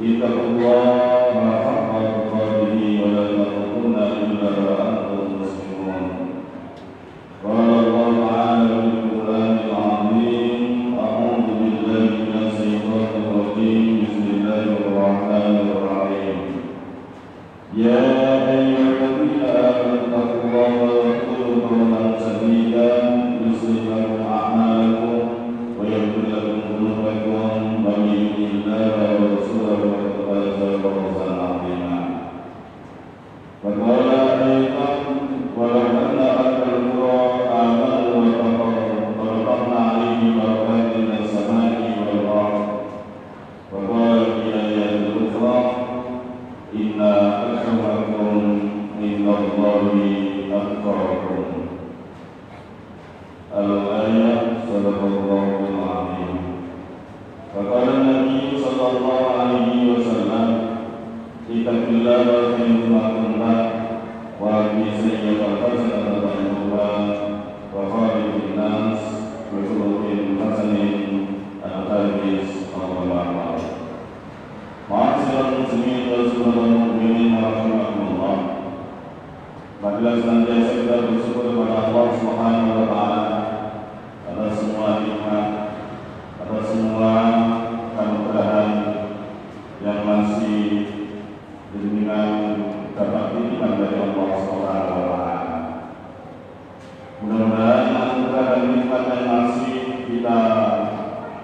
اتقوا الله حق تقاته ولا تموتن إلا وأنتم مسلمون وقال النبي صلى الله عليه وسلم اتق الله حيثما كنت وأتبع السيئة الحسنة تمحها وخالق الناس بخلق حسن الحديث الله. Ma'asyiral muslimin wal mu'minin rahimakumullah. Marilah senantiasa kita bersyukur kepada Allah Subhanahu wa taala atas semua nikmat, atas semua kemudahan yang masih dengan dapat diberikan dari Allah Subhanahu wa taala. Mudah-mudahan anugerah dan nikmat yang masih kita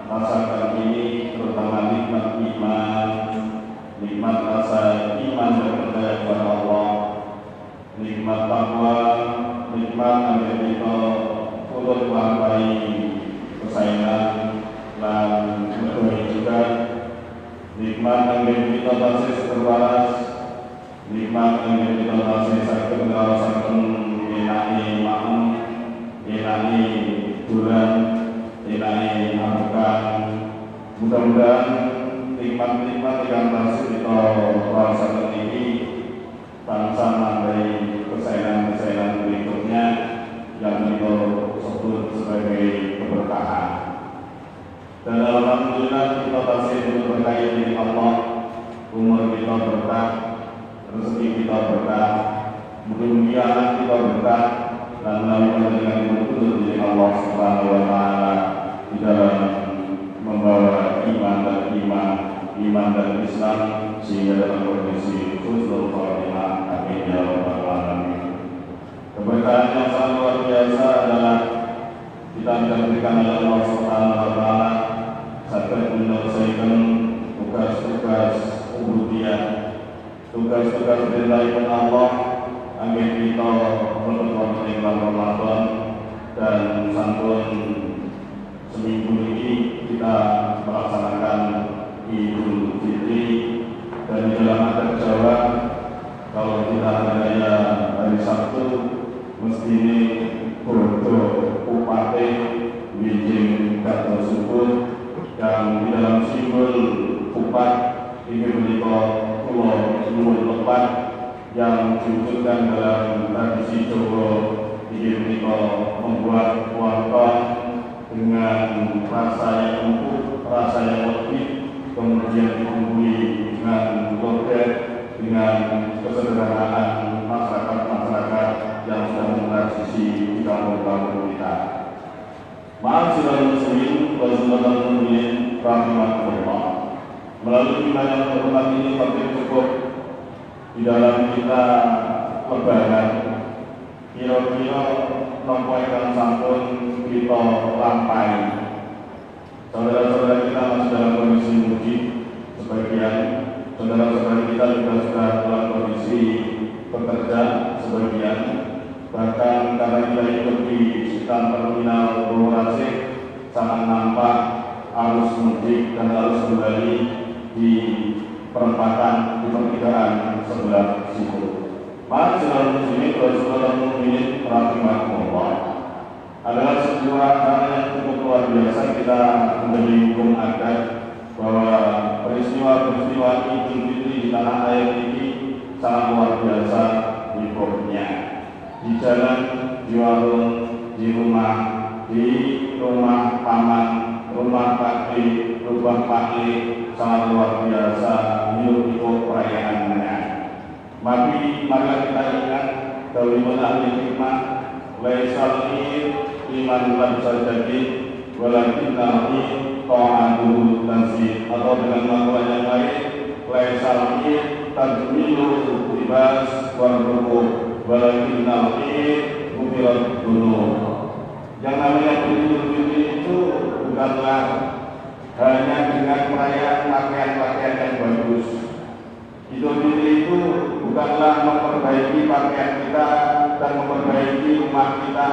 rasakan ini, terutama nikmat iman, nikmat rasa iman dan percaya kepada Allah, nikmat takwa, nikmat agar kita turut melampaui kesayangan dan berdoa juga, nikmat agar kita masih terbalas, nikmat agar kita masih sakit merasakan enaknya makmum, enaknya bulan, enaknya amukan. Mudah-mudahan nikmat-nikmat yang masih kita rasakan ini tansah menandai kesayangan-kesayangan berikutnya yang kita sebut sebagai keberkahan. Dan alhamdulillah kita masih diberkahi oleh Allah, umur kita berkah, rezeki kita berkah, mudah-mudahan kita berkah dan melalui dengan betul dari Allah Subhanahu wa taala di dalam membawa iman dan Islam sehingga dalam kondisi husnul khatimah. Amin ya rabbal alamin. Keberkahan yang sangat luar biasa adalah kita diberikan oleh Allah Subhanahu wa taala sampai menyelesaikan tugas-tugas ubudiyah, tugas-tugas perintah Allah agar kita berbulan Ramadan dan santun seminggu ini kita melaksanakan Idul Fitri. Dan di dalam adat Jawa, kalau kita ada hari Sabtu mesti ini bodoh upate bijing kata subuh yang di dalam simbol upat ini menika kula nuwun lepat yang diwujudkan dalam tradisi Jawa ini menika membuat wonton dengan rasa yang empuk, rasa yang lebih, kemudian dibumbui dengan logat, dengan kesederhanaan masyarakat yang sudah mentradisi di kampung-kampung kita. Ma'asyiral muslimin wal mu'minin rahimakumullah. Melalui iman yang terhormat ini penting cukup di dalam kita lebaran. Kira-kira sampaikan sampun kita lampai. Saudara-saudara kita masih dalam kondisi mudik, sebagian saudara-saudara kita juga sudah dalam kondisi bekerja, sebagian bahkan karena kita ikut di sekitar terminal Bogorasik sangat nampak arus mudik dan arus kembali di perempatan di pertigaan sebelah situ. Ma'asyiral muslimin wal mu'minin rahimakumullah. Adalah sebuah hal yang cukup luar biasa kita menjadi hukum adat bahwa peristiwa-peristiwa Idul Fitri di tanah air ini sangat luar biasa hebohnya. Di jalan, di warung, di rumah paman, rumah pakde, rumah pakde sangat luar biasa hidup perayaannya. Marilah kita ingat dawuh ahli hikmah, laisal iman lam sajadi walakin nahi ta'aduhu tanzih, atau dengan makna yang lain laisal tadmilu libas warruku walakin nahi mubirat dulu. Yang namanya Idul Fitri itu bukanlah hanya dengan perayaan pakaian-pakaian yang bagus. Idul Fitri itu bukanlah memperbaiki pakaian kita dan memperbaiki rumah kita,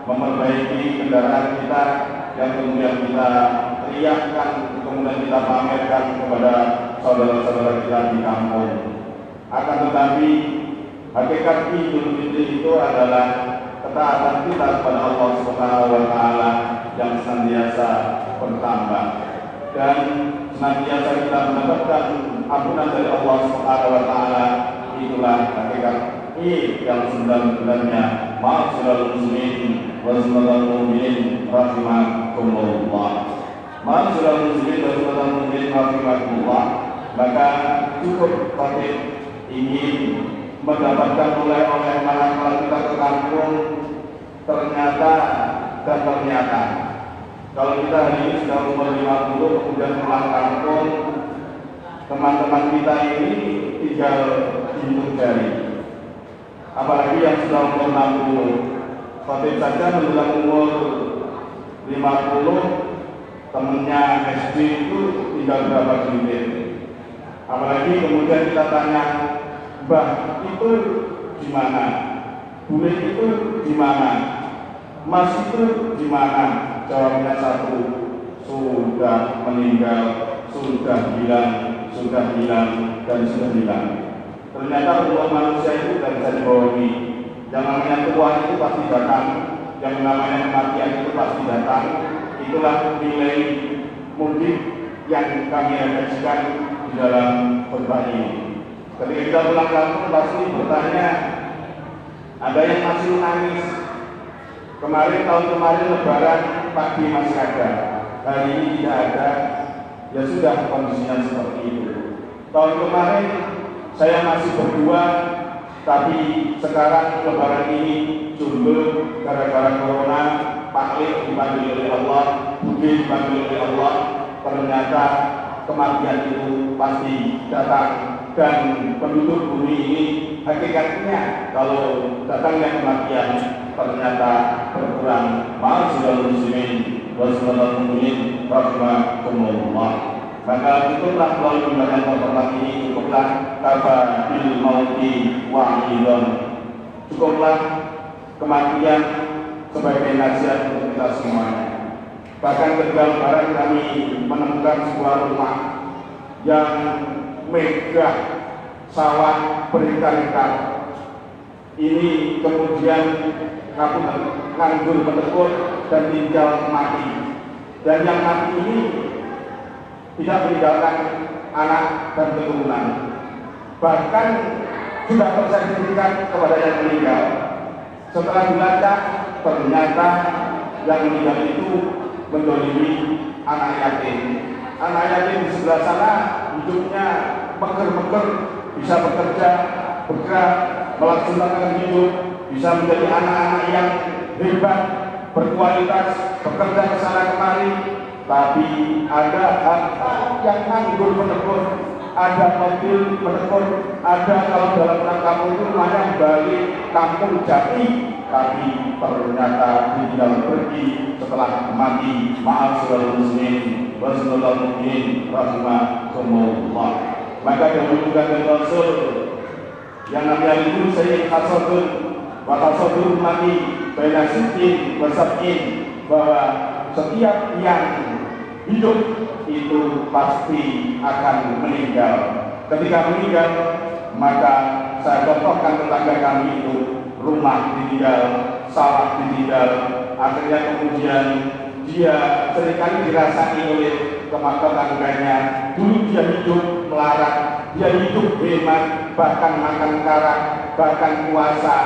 memperbaiki kendaraan kita yang kemudian kita teriakkan, kemudian kita pamerkan kepada saudara-saudara kita di kampung. Akan tetapi hakikat Idul Fitri itu adalah ketaatan kita kepada Allah Subhanahu wa taala yang senantiasa bertambah. dan senantiasa kita mendapatkan ampunan dari Allah Subhanahu wa taala. Itulah hakikat yang sebenarnya. Ma'asyiral muslimin wa mu'minin rahimakumullah. Ma'asyiral muslimin wa mu'minin rahimakumullah. Maka cukup khatib ingin mendapatkan oleh-oleh manakala kita ke kampung, ternyata kalau kita hari ini sudah umur 50 kemudian pulang kampung, teman-teman kita ini tinggal hitung jari. Apalagi yang sudah umur 60, khatib saja menjelang umur 50, temennya SD itu tinggal berapa gintir. Apalagi kemudian kita tanya, Mbah itu di mana? Bule itu di mana? Mas itu di mana? Jawabnya satu, sudah meninggal, sudah hilang, dan sudah hilang. Ternyata umur manusia itu tidak bisa dibohongi. Yang namanya tua itu pasti datang, yang namanya kematian itu pasti datang. Itulah nilai mudik yang kami refleksikan di dalam khutbah ini. Ketika kita pulang kampung pasti bertanya, ada yang masih menangis. Tahun kemarin Lebaran pagi masih ada, hari ini tidak ada. Ya sudah, kondisinya seperti itu. Tahun kemarin saya masih berdua, tapi sekarang Lebaran ini jomblo gara-gara corona. Pak Lid dipanggil oleh Allah, Budi dipanggil oleh Allah. Ternyata kematian itu pasti datang, dan penduduk bumi ini hakikatnya kalau datangnya kematian ternyata berkurang. Ma'asyiral muslimin wa mu'minin rahimakumullah. Maka cukuplah melalui pembahasan pertama ini, cukuplah kafa bil mauti wa'idon, cukuplah kematian sebagai nasihat untuk kita semuanya. Bahkan ketika Lebaran kami menemukan sebuah rumah yang megah, sawah berhektar-hektar. Ini kemudian nganggur menekun dan tinggal mati. Dan yang mati ini tidak meninggalkan anak dan keturunan. Bahkan sudah tersertifikat kepada yang meninggal. Setelah dilacak, ternyata yang meninggal itu mendolimi anak yatim. Anak yatim di sebelah sana hidupnya meger-meger, bisa bekerja, bergerak, melaksanakan hidup, bisa menjadi anak-anak yang hebat, berkualitas, bekerja ke sana kemari. Tapi ada harta yang nganggur menekun, ada mobil menekun, ada kalau dalam kampung itu namanya balik kampung jati, tapi ternyata ditinggal pergi setelah mati. Ma'asyiral muslimin wa mu'minin rahimakumullah. Maka dahulukan Rasul yang namanya itu Sayyid Hasadun wa Hasadun mati baina sittin wa sab'in, bahwa setiap yang hidup itu pasti akan meninggal. Ketika meninggal, maka saya contohkan tetangga kami itu, rumah ditinggal, sawah ditinggal. Akhirnya kemudian dia seringkali dirasai oleh tetangganya. Dulu dia hidup melarat, dia hidup hemat, bahkan makan karak, bahkan puasa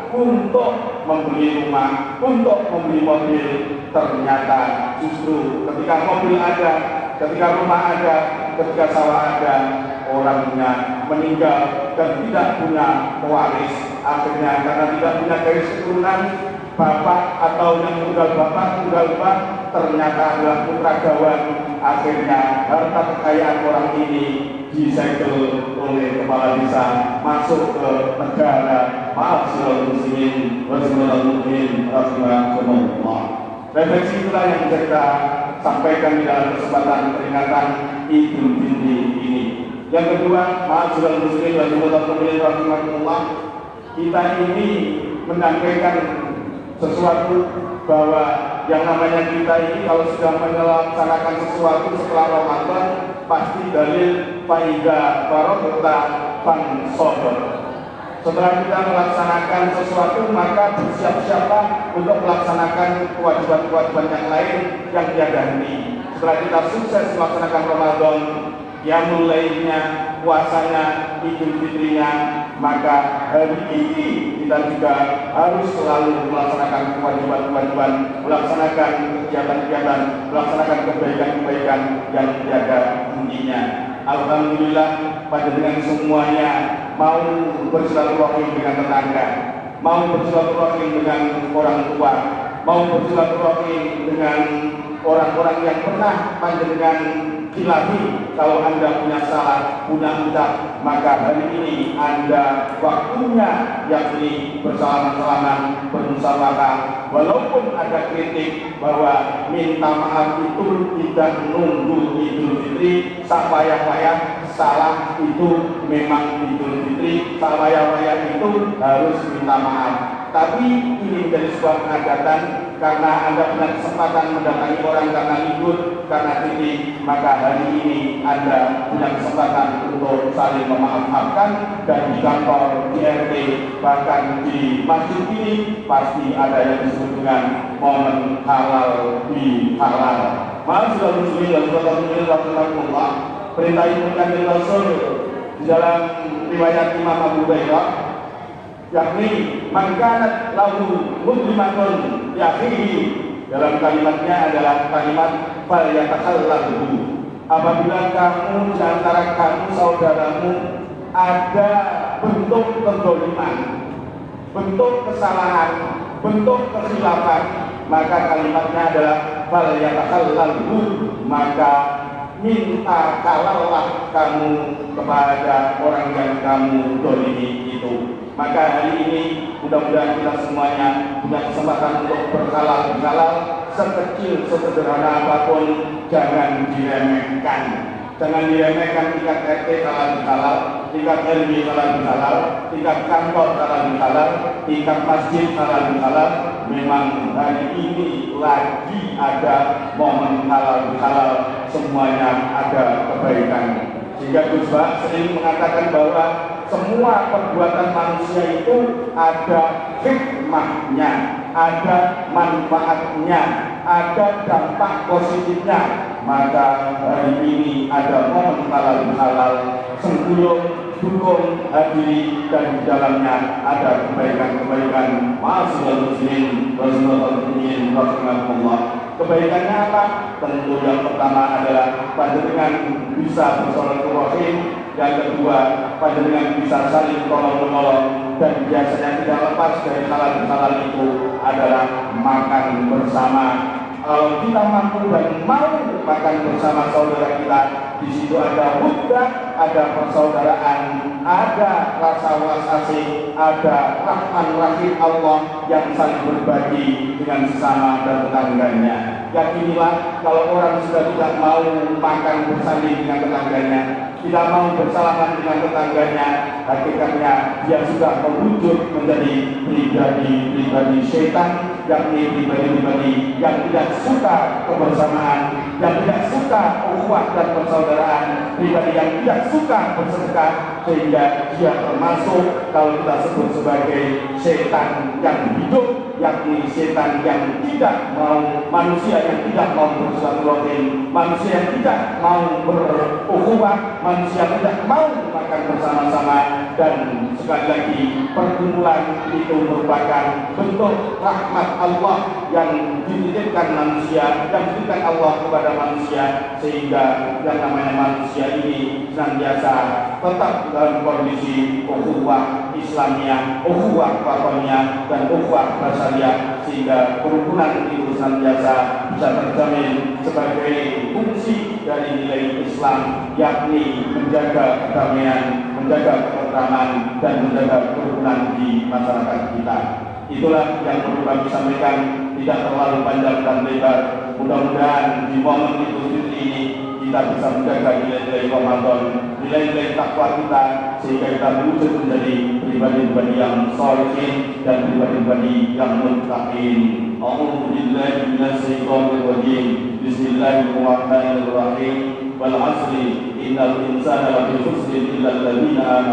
untuk membeli rumah, untuk membeli mobil. Ternyata justru ketika mobil ada, ketika rumah ada, ketika sawah ada, orangnya meninggal dan tidak punya pewaris. Akhirnya karena tidak punya garis keturunan, bapak atau yang tunggal bapak, tunggal bap, ternyata adalah putra gawan. Akhirnya harta kekayaan orang ini disegel oleh kepala desa, masuk ke negara. Ma'asyiral muslimin wa mu'minin rahimakumullah. Refleksi itulah yang bisa kita sampaikan di dalam kesempatan peringatan Idul Fitri ini. Yang kedua, ma'asyiral muslimin wa mu'minin rahimakumullah, kita ini menyampaikan sesuatu bahwa yang namanya kita ini kalau sudah melaksanakan sesuatu setelah Ramadan pasti dalil faida barokata fansodor. Setelah kita melaksanakan sesuatu, maka bersiap-siaplah untuk melaksanakan kewajiban-kewajiban yang lain yang tiada henti. setelah kita sukses melaksanakan Ramadan, qiyamul lailnya, puasanya, Idul Fitrinya, maka hari ini kita juga harus selalu melaksanakan kewajiban-kewajiban, melaksanakan kegiatan-kegiatan, melaksanakan kebaikan-kebaikan yang tiada hentinya. Alhamdulillah, pada dengan semuanya mau bersilaturahim dengan tetangga, mau bersilaturahim dengan orang tua, mau bersilaturahim dengan orang-orang yang pernah panjenengan khilafi. Kalau Anda punya salah, punya ucap, maka hari ini Anda waktunya yakni bersalaman-salaman, bermusyawarah. Walaupun ada kritik bahwa minta maaf itu tidak nunggu Idul Fitri, sapayah-payah salah itu memang Idul Fitri, sapayah-payah itu harus minta maaf. Tapi ini menjadi sebuah keadatan karena Anda punya kesempatan mendatangi orang karena libur, karena titik, maka hari ini Anda punya kesempatan untuk saling memaafkan. Dan di kantor, di RT, bahkan di masjid ini pasti ada yang disebut dengan momen halal di halal. Ma'asyiral muslimin wal muslimat rahimakumullah, perintah ini dari Rasul di dalam riwayat Imam Abu Hurairah, yakni man kanat lahu muslimatun yakhihi, dalam kalimatnya adalah kalimat fal yatakallahu. Apabila kamu di antara kamu saudaramu ada bentuk kezaliman, bentuk kesalahan, bentuk kekhilafan, maka kalimatnya adalah fal yatakallahu, maka minta kalaulah kamu kepada orang yang kamu zalimi itu. Maka hari ini mudah-mudahan kita semuanya punya kesempatan untuk berhalal, sekecil, sesederhana apapun, jangan diremehkan. Jangan diremehkan tingkat RT halal halal, tingkat RW halal halal, tingkat kantor halal halal, tingkat masjid halal halal. Memang hari ini lagi ada momen halal halal, semuanya ada kebaikan. Sehingga Gus Bak sering mengatakan bahwa semua perbuatan manusia itu ada hikmahnya, ada manfaatnya, ada dampak positifnya. Maka hari ini ada momen halal, senggulung, dukung, hadiri, dan di dalamnya ada kebaikan-kebaikan. Ma'asyiral muslimin rahimakumullah. Kebaikannya apa? Tentu yang pertama adalah panjenengan bisa bersilaturahim, yang kedua panjenengan bisa saling tolong-menolong, dan biasanya tidak lepas dari halal itu adalah makan bersama. Kalau kita mampu dan mau makan bersama saudara kita, di situ ada hubdah, ada persaudaraan, ada rasa welas asih, ada rahman rahim Allah yang saling berbagi dengan sesama dan tetangganya. Yakinilah kalau orang sudah tidak mau makan bersanding dengan tetangganya, tidak mau bersalaman dengan tetangganya, hakikatnya dia sudah mewujud menjadi pribadi setan, yakni pribadi yang tidak suka kebersamaan, yang tidak suka ukhuwah dan persaudaraan, pribadi yang tidak suka bersedekah, sehingga dia termasuk kalau kita sebut sebagai setan yang hidup, yakni setan yang tidak mau, manusia yang tidak mau bersilaturahim, manusia yang tidak mau berukhuwah, manusia yang tidak mau makan bersama-sama. Dan sekali lagi, perkumpulan itu merupakan bentuk rahmat Allah yang dititipkan manusia, yang dititipkan Allah kepada manusia, sehingga yang namanya manusia ini senantiasa tetap dalam kondisi ukhuwah Islamiyah, ukhuwah watoniyah, dan ukhuwah basyariyah, sehingga kerukunan itu senantiasa bisa terjamin sebagai fungsi dari nilai Islam, yakni menjaga kedamaian, menjaga ketentraman, dan menjaga kerukunan di masyarakat kita. Itulah yang perlu kami sampaikan, tidak terlalu panjang dan lebar. Mudah-mudahan di momen Idul Fitri ini kita bisa menjaga nilai-nilai Ramadan, nilai-nilai takwa kita, sehingga kita berwujud menjadi pribadi-pribadi yang sholihin dan pribadi-pribadi yang muttaqin. A'udzu billahi minasy syaithanir rajim. Bismillahirrahmanirrahim. Wal 'asri innal insana lafi khusrin illa alladziina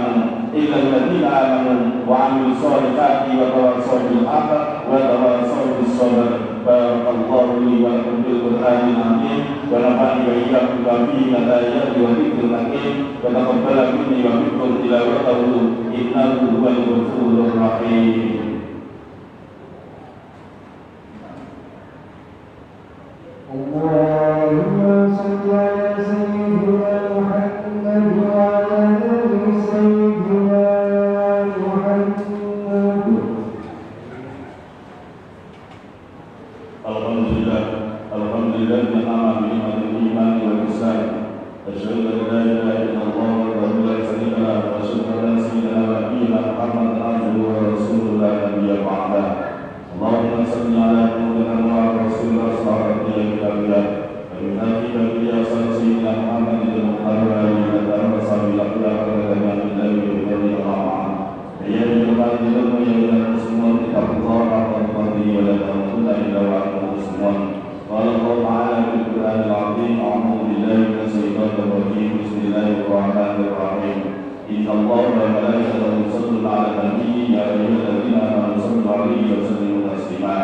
amanu wa 'amilus shalihati wa tawassaw bil haqqi wa tawassaw bis sabr. Barakallahu li wa lakum bil Qur'anil azim wa nafa'ani wa iyyakum bi ayati wa dzikril hakim wa taqabbal minni wa minkum tilawatahu innahu huwal ghafurur rahim. Allahumma salli ala sayyidina Muhammad wa ala ali sayyidina Muhammad. Alhamdulillah bi'an'ama bi'ni'matil iman wal ihsan. Asyhadu an la ilaha illallah wahdahu la syarika lahu wa asyhadu anna sayyidina wa nabiyyana Muhammadan abduhu wa rasuluhu la nabiyya ba'dah. Allahumma salli ala Muhammadin wa ala rasulillah sallallahu alaihi wa sallam. Nabi Nabi sayyidina Muhammadin al-Mukhtar wa alihi wa sahbihi wa sallam wa billahi wa ta'ala. Ya ayyuhalladzina amanu taqullaha haqqa tuqatih wa la tamutunna illa wa antum muslimun. Qala Allah ta'ala fil Qur'anil 'azim, a'udzu billahi minasy syaithanir rajim. Bismillahirrahmanir rahim. Inna Allaha wa malaikatahu yusholluna 'alan nabiy, ya ayyuhalladzina amanu shallu 'alaihi wa sallimu taslima.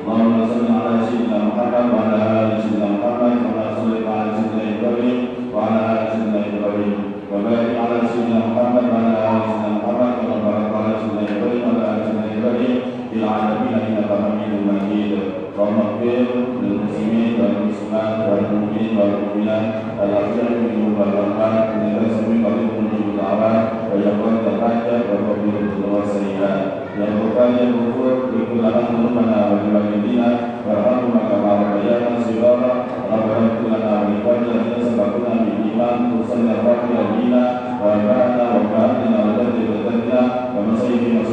Allahumma shalli 'ala sayyidina Muhammad wa 'ala ali sayyidina Muhammad kama shallaita 'ala sayyidina Ibrahim wa 'ala ali sayyidina Ibrahim. Wa barik 'ala sayyidina Muhammad wa 'ala ali sayyidina Muhammad kama barakta 'ala sayyidina Ibrahim wa 'ala ali sayyidina Ibrahim fil 'alamin innaka Hamidum Majid. Allahumma ighfir lil muslimin wal muslimat wal mu'minin wal mu'minat al-ahya'i minhum wal amwat innaka sami'un qaribun mujibud da'awat wa yaqbalu al-hajat wa yaghfiru dhunuba sayyi'at. Ya Rabbana ya Ghafur ighfir lana dhunubana wa li walidina warhamhuma kama rabbayana shighara. Rabbana ighfir lana wa li walidina sabaquna bil iman tusalli al-fatihina wa ba'ana wa ba'dina wa tadina wa masayyidina wa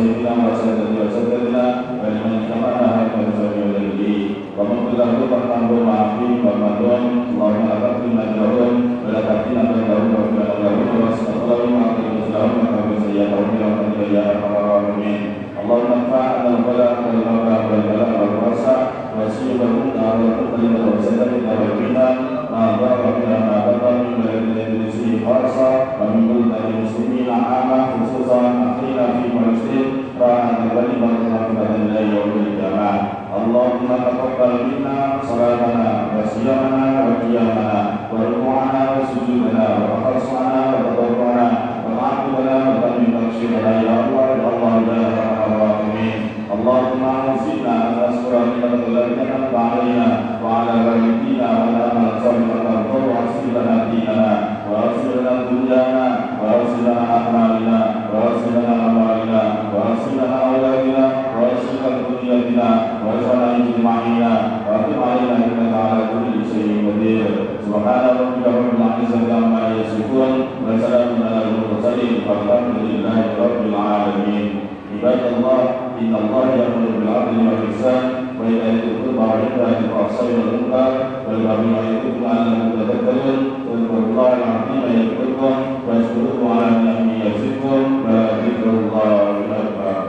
sayyidina wa liman jama'ana hadha wa ومن له فقد معافي ومدون اللهم لا تقتلنا جرون ولا تقتلنا بينهم ولا تقتلنا واستغفرهم وأقيم لهم وكفر سيئاتهم برحمتك يا أرحم الراحمين. اللهم انفعنا البلاء والبلاء والبلاء والوسع وسيب المنى والقتل والسلام والغنى ما ضر بنا ما بطل من بلدنا الإنجليزي خاصة ومن بلدان المسلمين عامة خصوصا أخينا في فلسطين راحة الغني والرحمة لله يوم القيامة. اللهم تقبل منا صلاتنا وصيامنا وقيامنا وركوعنا وسجودنا وتقصعنا وتضرعنا وتعبدنا وتمم تقصيرنا يا الله يا الله يا ارحم الراحمين. اللهم اعزنا ان نذكر نعمتك التي انعمت علينا وعلى والدينا ونعمل صالحا ترضى واغفر لنا ديننا واغفر لنا دنيانا واغفر لنا اعمالنا واغفر لنا اموالنا واغفر لنا اولادنا واغفر لنا ذريتنا واجعلنا اجمعين واقم علينا انك على كل شيء قدير. سبحان ربك رب العزه عما يصفون وسلام على المرسلين والحمد لله رب العالمين. عباد الله ان الله يامر بالعدل والاحسان وايتاء ذي القربى وينهى عن الفحشاء والمنكر والبغي يعظكم لعلكم تذكرون. واذكروا الله العظيم يذكركم واشكروه على نعمه يزدكم ولذكر الله اكبر.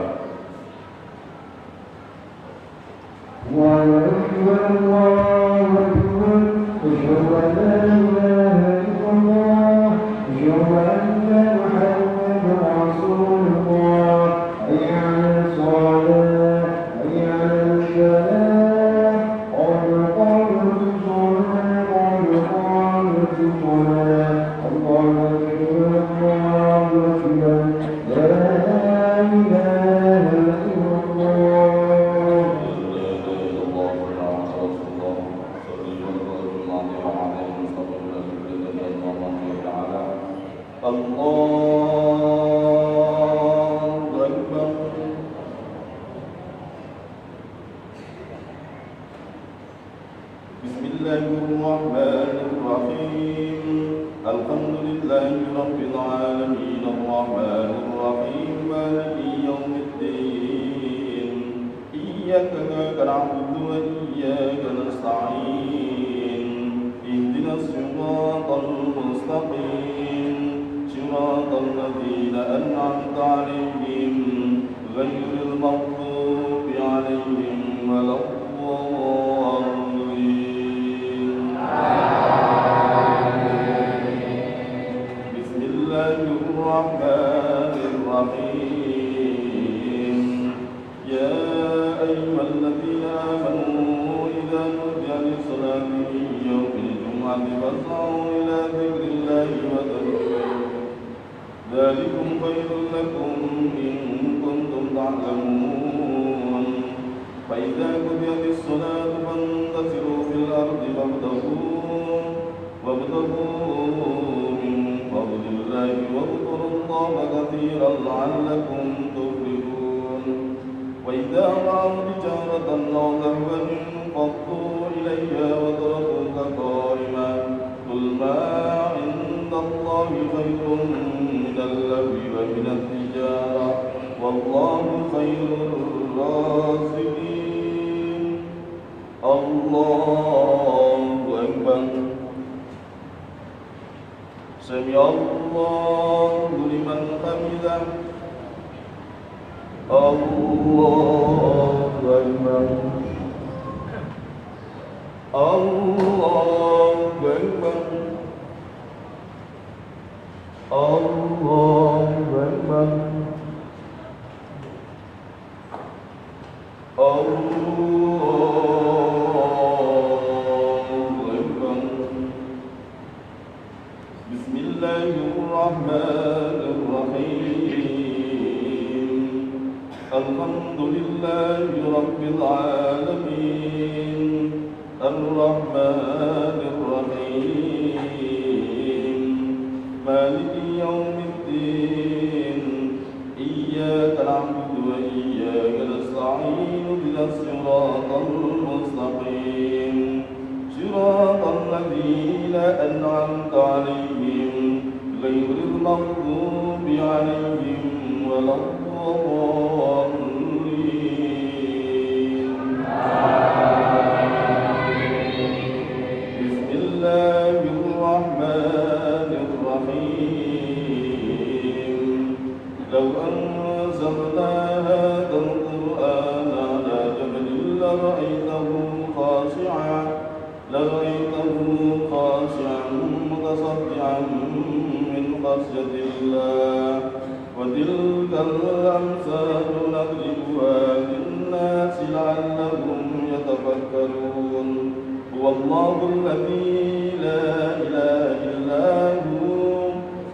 الله أكبر الله أكبر أشهد أن لا إله إلا الله أشهد أن محمدا رسول الله. حي على الصلاة حي على الفلاح قد قامت الصلاة قد قامت الصلاة. الله أكبر الله أكبر لا إله إلا الله. Bismillahirrahmanirrahim. Alhamdulillahi rabbil alamin arrahmanir rahim maliki yaumiddin. Iyyaka na'budu wa iyyaka nasta'in. Ihdinas siratal mustaqim. Siratal ladzina an'amta 'alaihim ghairil maghdubi 'alaihim waladdallin. Bismillahirrahmanirrahim. Ya ayyuhalladzina amanu فاسعوا إلى ذكر الله وذروا البيع ذلكم خير لكم إن كنتم تعلمون فإذا قضيت الصلاة فانتشروا في الأرض وابتغوا من فضل الله واذكروا الله كثيرا لعلكم تفلحون وإذا رأوا تجارة أو لهوا انفضوا إليها وتركوك قائما قل ما عند الله خير من اللهو ومن التجارة والله خير الرازقين الله أكبر سمع الله لمن حمده الله أكبر الله أكبر الله أكبر بسم الله الرحمن الرحيم الحمد لله رب العالمين الرحمن الرحيم مالك يوم الدين إياك نعبد وإياك نستعين اهدنا الصراط المستقيم صراط الذين أنعمت عليهم غير المغضوب عليهم ولا الضالين بسم الله الرحمن الرحيم لو أنزلنا هذا القرآن على جبل لرأيته خاشعا متصدعا من خشية الله وتلك الأمثال نضربها للناس لعلهم يتفكرون هو الله الذي لا إله إلا هو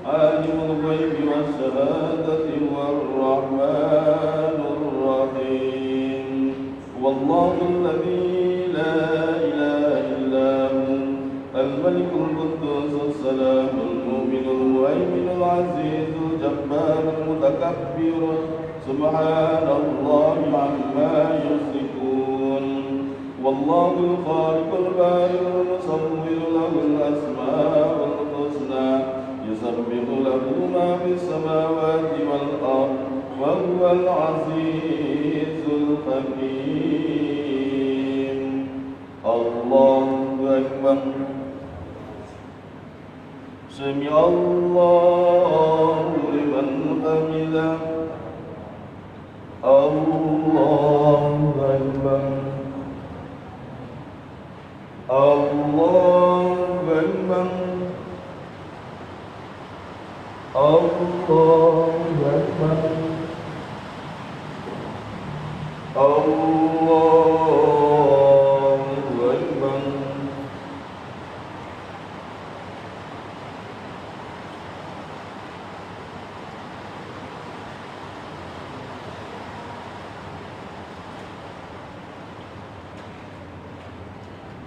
عالم الغيب والشهادة هو الرحمن الرحيم هو الله الذي لا إله إلا هو الملك القدوس السلام المؤمن المهيمن العزيز الجبار المتكبر سبحان الله عما يشركون والله الخالق البارئ المصور له الأسماء الحسنى يسبح له ما في السماوات والأرض وهو العزيز الحكيم الله أكبر سمع الله لمن حمده الله أكبر الله أكبر الله أكبر الله أكبر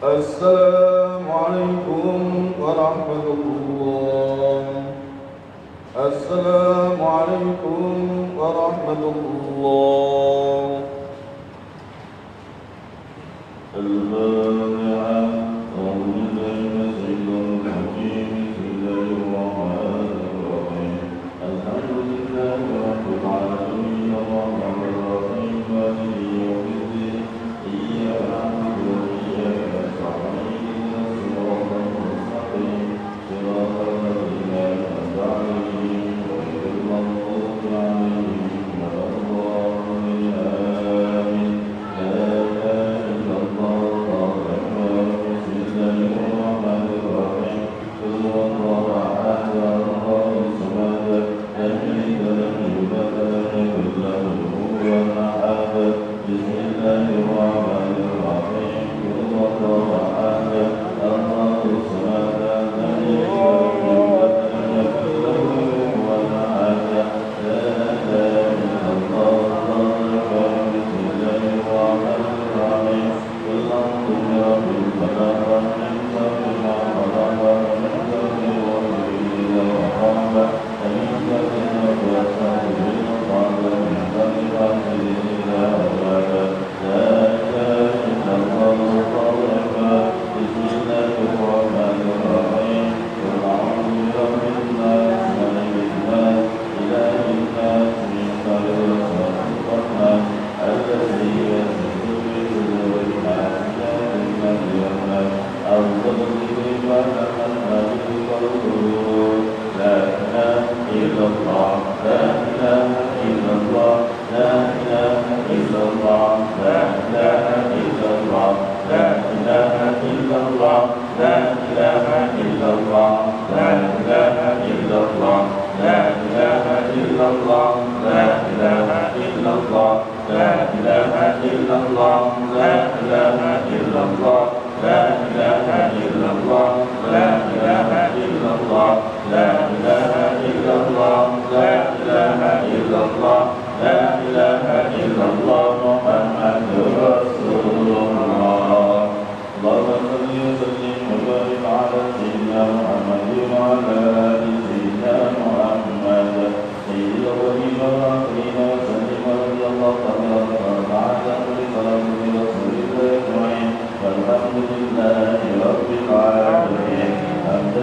السلام عليكم ورحمة الله السلام عليكم ورحمة الله الفاتحة أعوذ بالله من الشيطان الرجيم بسم الله الرحمن الرحيم الحمد لله رب العالمين الرحمن الرحيم مالك يوم الدين إياك نعبد وإياك نستعين صراط المستقيم صراط الذين أنعمت عليهم غير المغضوب عليهم ولا الضالين آمين لا إله إلا الله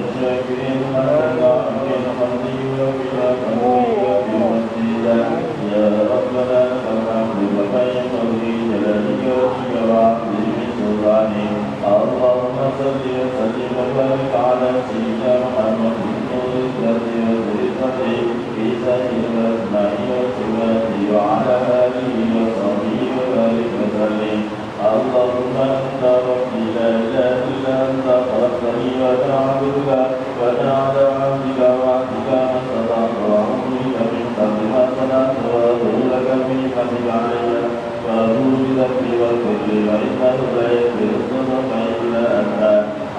الشاكرين من العالمين مرضي وبلا مرضي وبمسجدا يا ربنا لك الحمد كما ينبغي جلالك وجهك وعظيم سلطانك اللهم صل وسلم وبارك على سيدنا محمد نور الذات وزرقته في سائر الاسماء والصفات وعلى اله وصحبه وبارك وسلم اللهم انت ربي لا اله الا انت خلقتني وانا عبدك وانا على عهدك وعهدك ما استطعت واعوذ بك من شر ما صنعت واتوب لك من نعمتك علي واتوب بذنبي والكفر وانه لا يغفر الذنوب الا انت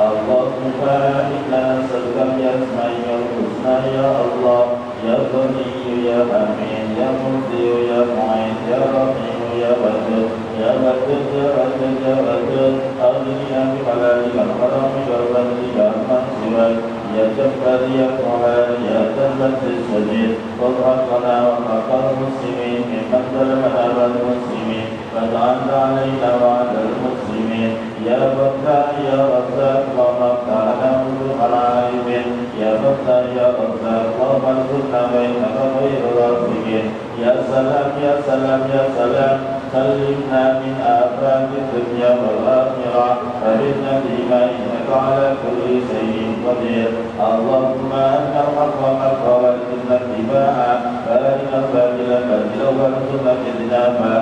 اللهم انا نسالك باسمائك الحسنى يا الله يا غني يا حميد يا مبدئ يا معين يا رحيم يا ودود يا ودود يا ودود يا ودود اغننا بحلالك الحرام وفضلك عمن سواك يا جبار يا قهار يا ذلة السجيد واضحك لنا وحق المسلمين ممن ظلمنا والمسلمين واجعلنا علينا وعلى المسلمين يا فتاح يا رزاق اللهم افتح لنا فتوح العارفين يا فتاح يا رزاق اللهم ارزقنا بينك خير الرازقين يا سلام يا سلام يا سلام سلمنا من آفات الدنيا والآخرة فبالنبي إنك على كل شيء قدير اللهم أنت الحق حقا وأرنا اتباعا فأرنا الباطل باطلا وارزقنا اجتنابا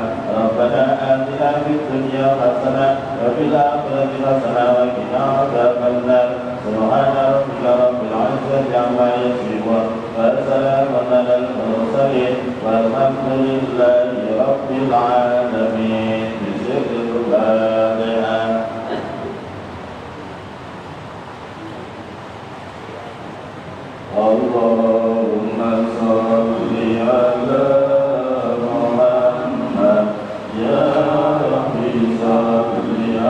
ربنا آتنا في الدنيا حسنة وفي الآخرة حسنة وقنا عذاب النار سبحان ربك رب العزة عما يصفون وسلام على المرسلين والحمد لله رب العالمين بسر الفاتحة. اللهم صل على محمد يا ربي صل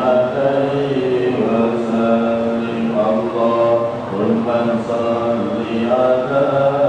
عليه وسلم اللهم صل على